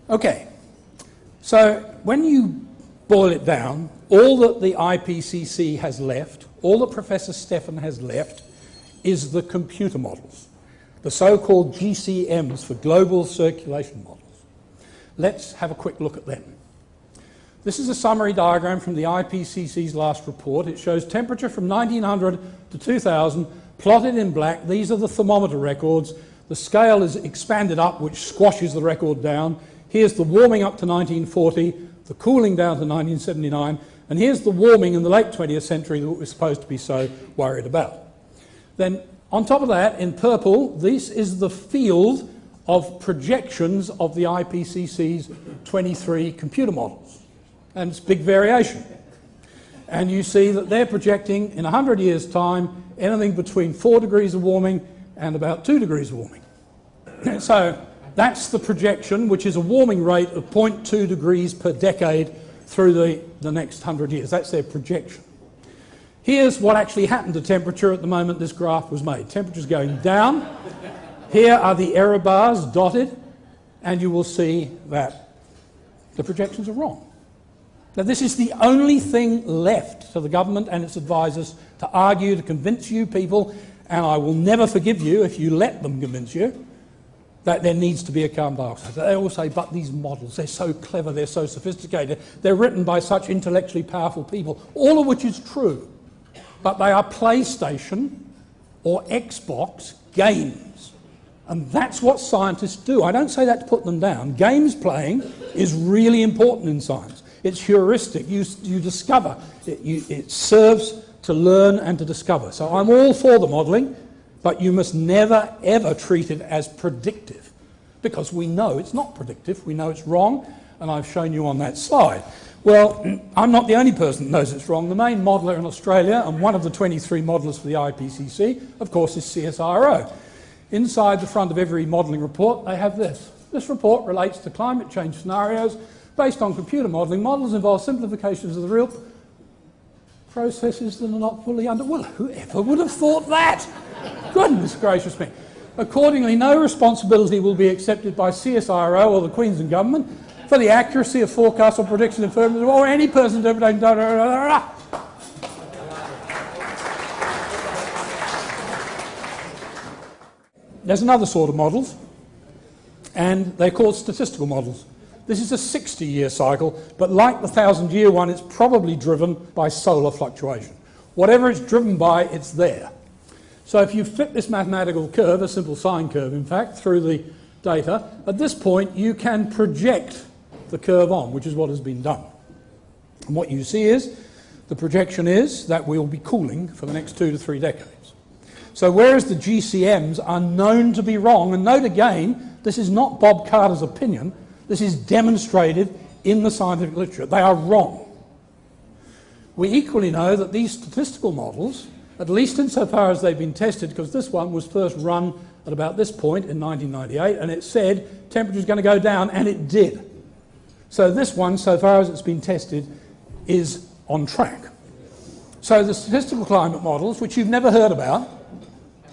Okay, so when you boil it down, all that the IPCC has left, all that Professor Stephan has left, is the computer models, the so-called GCMs for global circulation models. Let's have a quick look at them. This is a summary diagram from the IPCC's last report. It shows temperature from 1900 to 2000, plotted in black. These are the thermometer records. The scale is expanded up, which squashes the record down. Here's the warming up to 1940, the cooling down to 1979, and here's the warming in the late 20th century that we're supposed to be so worried about. Then on top of that, in purple, this is the field of projections of the IPCC's 23 computer models. And it's big variation. And you see that they're projecting in 100 years' time anything between 4 degrees of warming and about 2 degrees of warming. So that's the projection, which is a warming rate of 0.2 degrees per decade through the next 100 years. That's their projection. Here's what actually happened to temperature at the moment this graph was made. Temperature's going down. Here are the error bars dotted, and you will see that the projections are wrong. Now, this is the only thing left to the government and its advisors to argue, to convince you people, and I will never forgive you if you let them convince you, that there needs to be a carbon dioxide. They all say, but these models, they're so clever, they're so sophisticated, they're written by such intellectually powerful people, all of which is true, but they are PlayStation or Xbox games. And that's what scientists do. I don't say that to put them down. Games playing is really important in science. It's heuristic. You discover. It serves to learn and to discover. So I'm all for the modelling, but you must never, ever treat it as predictive, because we know it's not predictive. We know it's wrong, and I've shown you on that slide. Well, I'm not the only person that knows it's wrong. The main modeller in Australia, and one of the 23 modellers for the IPCC, of course, is CSIRO. Inside the front of every modelling report, they have this. This report relates to climate change scenarios based on computer modelling. Models involve simplifications of the real processes that are not fully under... Well, whoever would have thought that? Goodness gracious me. Accordingly, no responsibility will be accepted by CSIRO or the Queensland Government for the accuracy of forecasts or predictions of firms or any person's interpretation. There's another sort of models, and they're called statistical models. This is a 60-year cycle, but like the 1,000-year one, it's probably driven by solar fluctuation. Whatever it's driven by, it's there. So if you fit this mathematical curve, a simple sine curve in fact, through the data, at this point you can project the curve on, which is what has been done. And what you see is, the projection is that we'll be cooling for the next 2 to 3 decades. So whereas the GCMs are known to be wrong, and note again, this is not Bob Carter's opinion, this is demonstrated in the scientific literature. They are wrong. We equally know that these statistical models, at least insofar as they've been tested, because this one was first run at about this point in 1998, and it said temperature is going to go down, and it did. So this one, so far as it's been tested, is on track. So the statistical climate models, which you've never heard about,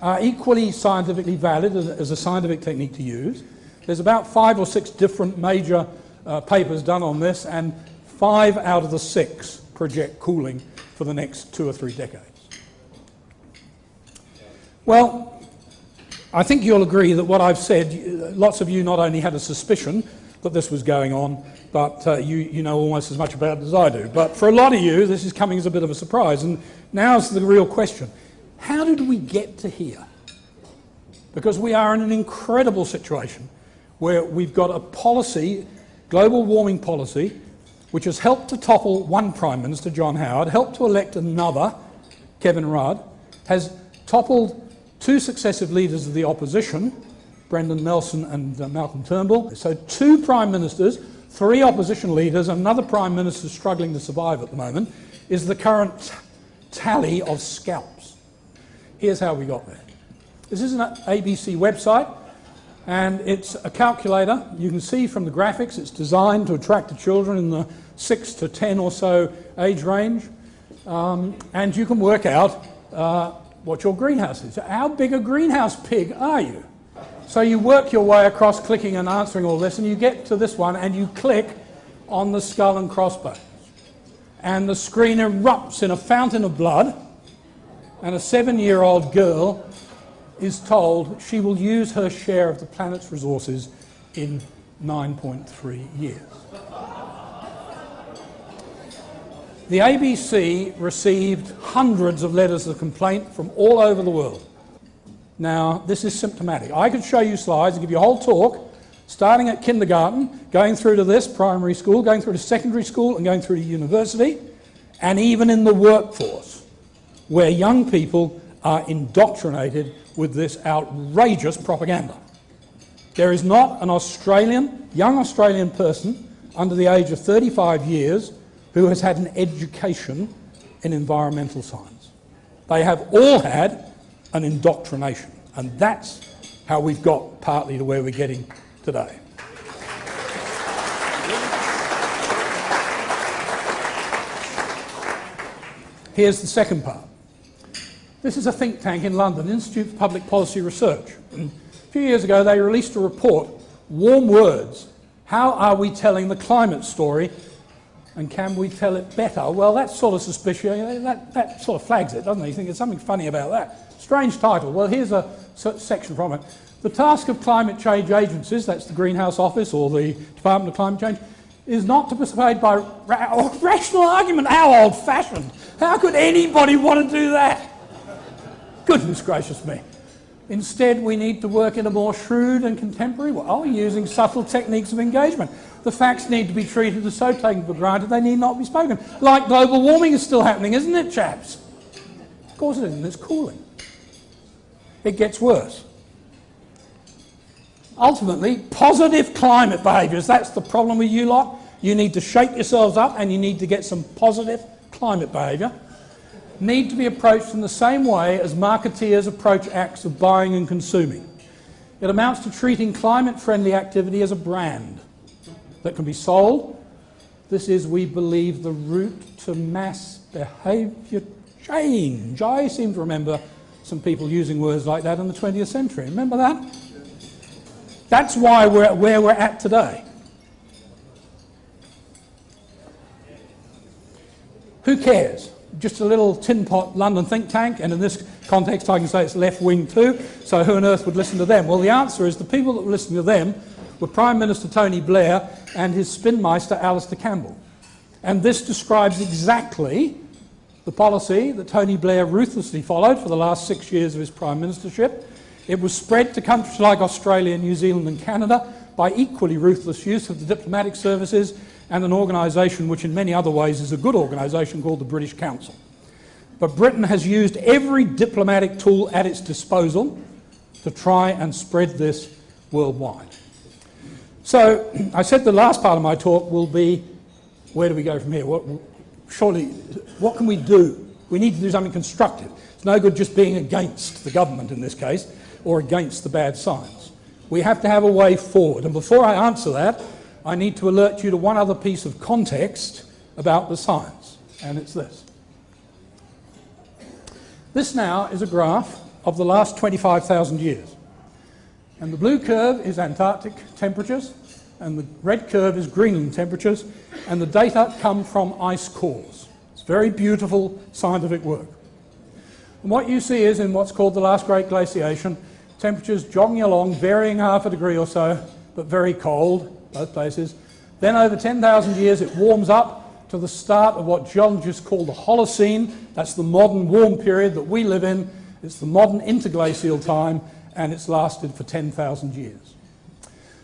are equally scientifically valid as a scientific technique to use. There's about 5 or 6 different major papers done on this, and 5 out of the 6 project cooling for the next 2 or 3 decades. Well, I think you'll agree that what I've said, lots of you not only had a suspicion that this was going on, but you know almost as much about it as I do. But for a lot of you, this is coming as a bit of a surprise, and now's the real question. How did we get to here? Because we are in an incredible situation where we've got a policy, global warming policy, which has helped to topple one Prime Minister, John Howard, helped to elect another, Kevin Rudd, has toppled 2 successive leaders of the opposition, Brendan Nelson and Malcolm Turnbull. So 2 Prime Ministers, 3 opposition leaders, and another Prime Minister struggling to survive at the moment, is the current tally of scalps. Here's how we got there. This is an ABC website, and it's a calculator. You can see from the graphics it's designed to attract the children in the 6 to 10 or so age range, and you can work out what your greenhouse is. How big a greenhouse pig are you? So you work your way across clicking and answering all this, and you get to this one, and you click on the skull and crossbones. And the screen erupts in a fountain of blood, and a 7-year-old girl is told she will use her share of the planet's resources in 9.3 years. The ABC received hundreds of letters of complaint from all over the world. Now, this is symptomatic. I could show you slides and give you a whole talk, starting at kindergarten, going through to this, primary school, going through to secondary school, and going through to university, and even in the workforce, where young people are indoctrinated with this outrageous propaganda. There is not an young Australian person under the age of 35 years who has had an education in environmental science. They have all had an indoctrination, and that's how we've got partly to where we're getting today. Here's the second part. This is a think tank in London, Institute for Public Policy Research. And a few years ago they released a report, Warm Words, How Are We Telling the Climate Story, and Can We Tell It Better? Well, that's sort of suspicious, that sort of flags it, doesn't it? You think there's something funny about that. Strange title. Well, here's a section from it. The task of climate change agencies, that's the Greenhouse Office or the Department of Climate Change, is not to persuade by rational argument. How old-fashioned. How could anybody want to do that? Goodness gracious me. Instead, we need to work in a more shrewd and contemporary way, using subtle techniques of engagement. The facts need to be treated as so taken for granted they need not be spoken. Like global warming is still happening, isn't it, chaps? Of course it isn't. It's cooling. It gets worse. Ultimately, positive climate behaviours, that's the problem with you lot. You need to shake yourselves up and you need to get some positive climate behaviour. Need to be approached in the same way as marketeers approach acts of buying and consuming. It amounts to treating climate-friendly activity as a brand that can be sold. This is, we believe, the route to mass behaviour change. I seem to remember some people using words like that in the 20th century. Remember that? That's why we're at where we're at today. Who cares? Just a little tin pot London think tank, and in this context I can say it's left-wing too, so who on earth would listen to them? Well, the answer is the people that were listening to them were Prime Minister Tony Blair and his spinmeister Alistair Campbell. And this describes exactly the policy that Tony Blair ruthlessly followed for the last 6 years of his prime ministership. It was spread to countries like Australia, New Zealand and Canada by equally ruthless use of the diplomatic services and an organisation which in many other ways is a good organisation called the British Council. But Britain has used every diplomatic tool at its disposal to try and spread this worldwide. So I said the last part of my talk will be, where do we go from here? Surely, what can we do? We need to do something constructive. It's no good just being against the government in this case, or against the bad science. We have to have a way forward. And before I answer that, I need to alert you to one other piece of context about the science, and it's this. This now is a graph of the last 25,000 years. And the blue curve is Antarctic temperatures, and the red curve is Greenland temperatures, and the data come from ice cores. It's very beautiful scientific work. And what you see is, in what's called the last great glaciation, temperatures jogging along, varying half a degree or so, but very cold, both places. Then over 10,000 years it warms up to the start of what geologists call the Holocene. That's the modern warm period that we live in. It's the modern interglacial time, and it's lasted for 10,000 years.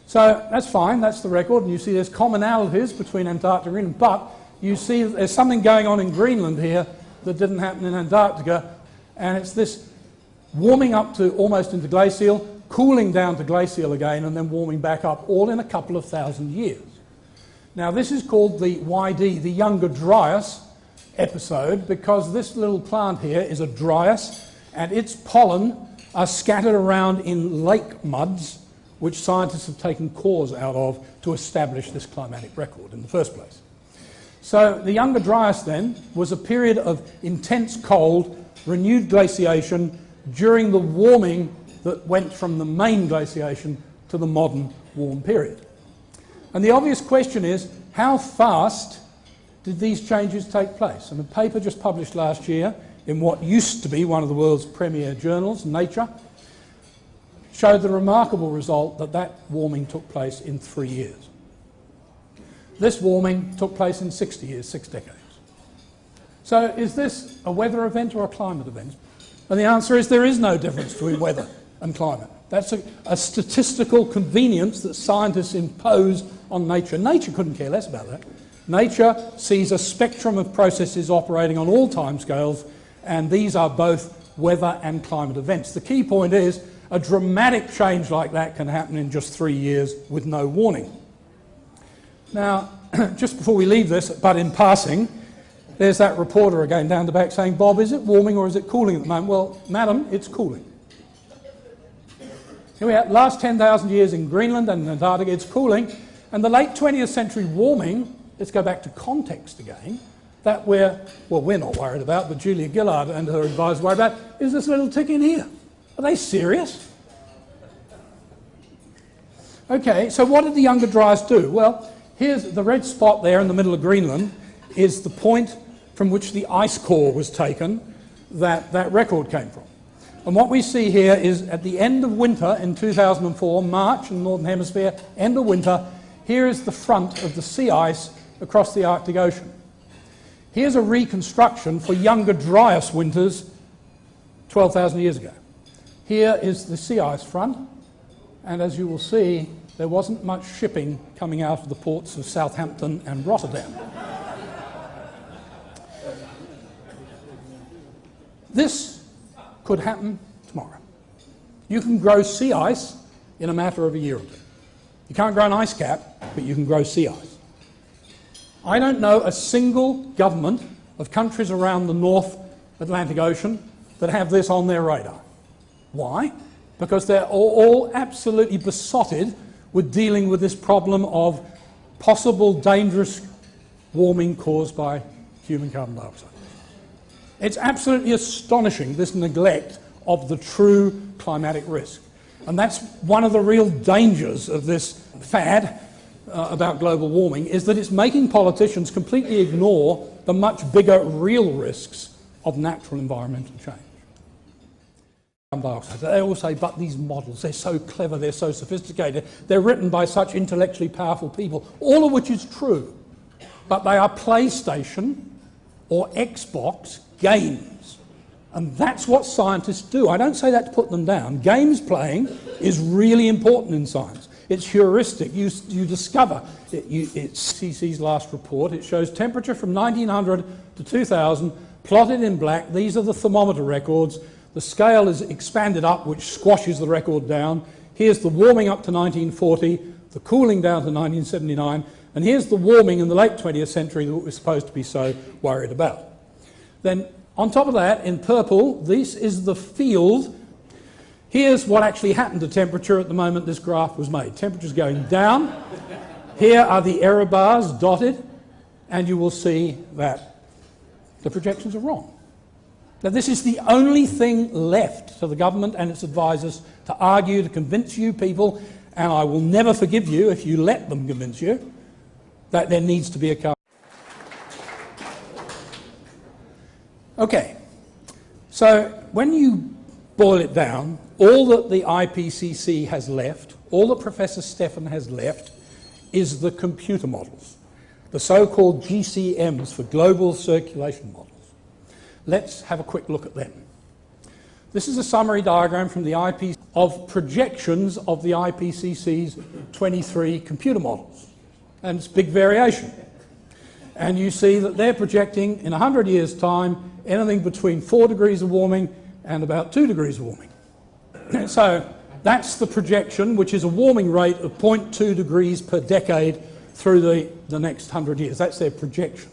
So that's fine, that's the record, and you see there's commonalities between Antarctica and Greenland, but you see there's something going on in Greenland here that didn't happen in Antarctica, and it's this warming up to almost interglacial, cooling down to glacial again, and then warming back up, all in a couple of thousand years. Now this is called the YD, the Younger Dryas episode, because this little plant here is a Dryas, and its pollen are scattered around in lake muds, which scientists have taken cores out of to establish this climatic record in the first place. So the Younger Dryas then was a period of intense cold, renewed glaciation during the warming that went from the main glaciation to the modern warm period. And the obvious question is, how fast did these changes take place? And a paper just published last year in what used to be one of the world's premier journals, Nature, showed the remarkable result that that warming took place in 3 years. This warming took place in 60 years, 6 decades. So is this a weather event or a climate event? And the answer is there is no difference between weather and climate. That's a statistical convenience that scientists impose on nature. Nature couldn't care less about that. Nature sees a spectrum of processes operating on all timescales, and these are both weather and climate events. The key point is a dramatic change like that can happen in just 3 years with no warning. Now, just before we leave this, but in passing, there's that reporter again down the back saying, Bob, is it warming or is it cooling at the moment? Well, madam, it's cooling. Here we are, last 10,000 years in Greenland and Antarctica, it's cooling. And the late 20th century warming, let's go back to context again, that we're not worried about, but Julia Gillard and her advisors worry about, is this little tick in here. Are they serious? Okay, so what did the Younger Dryas do? Well, here's the red spot there in the middle of Greenland is the point from which the ice core was taken that that record came from. And what we see here is at the end of winter in 2004, March in the Northern Hemisphere, end of winter, here is the front of the sea ice across the Arctic Ocean. Here's a reconstruction for Younger Dryas winters 12,000 years ago. Here is the sea ice front, and as you will see, there wasn't much shipping coming out of the ports of Southampton and Rotterdam. This could happen tomorrow. You can grow sea ice in a matter of a year or two. You can't grow an ice cap, but you can grow sea ice. I don't know a single government of countries around the North Atlantic Ocean that have this on their radar. Why? Because they're all absolutely besotted with dealing with this problem of possible dangerous warming caused by human carbon dioxide. It's absolutely astonishing, this neglect of the true climatic risk. And that's one of the real dangers of this fad about global warming, is that it's making politicians completely ignore the much bigger real risks of natural environmental change. They all say, but these models, they're so clever, they're so sophisticated, they're written by such intellectually powerful people, all of which is true. But they are PlayStation or Xbox games. And that's what scientists do. I don't say that to put them down. Games playing is really important in science. It's heuristic. You discover. It's CC's last report. It shows temperature from 1900 to 2000, plotted in black. These are the thermometer records. The scale is expanded up, which squashes the record down. Here's the warming up to 1940, the cooling down to 1979, and here's the warming in the late 20th century that we're supposed to be so worried about. Then, on top of that, in purple, this is the field. Here's what actually happened to temperature at the moment this graph was made. Temperature's going down. Here are the error bars dotted, and you will see that the projections are wrong. Now, this is the only thing left to the government and its advisors to argue, to convince you people, and I will never forgive you if you let them convince you, that there needs to be a carbon. Okay, so when you boil it down, all that the IPCC has left, all that Professor Stefan has left, is the computer models, the so-called GCMs for global circulation models. Let's have a quick look at them. This is a summary diagram from the IPCC of projections of the IPCC's 23 computer models, and it's big variation. And you see that they're projecting in 100 years' time anything between 4 degrees of warming and about 2 degrees of warming. So that's the projection, which is a warming rate of 0.2 degrees per decade through the next 100 years. That's their projection.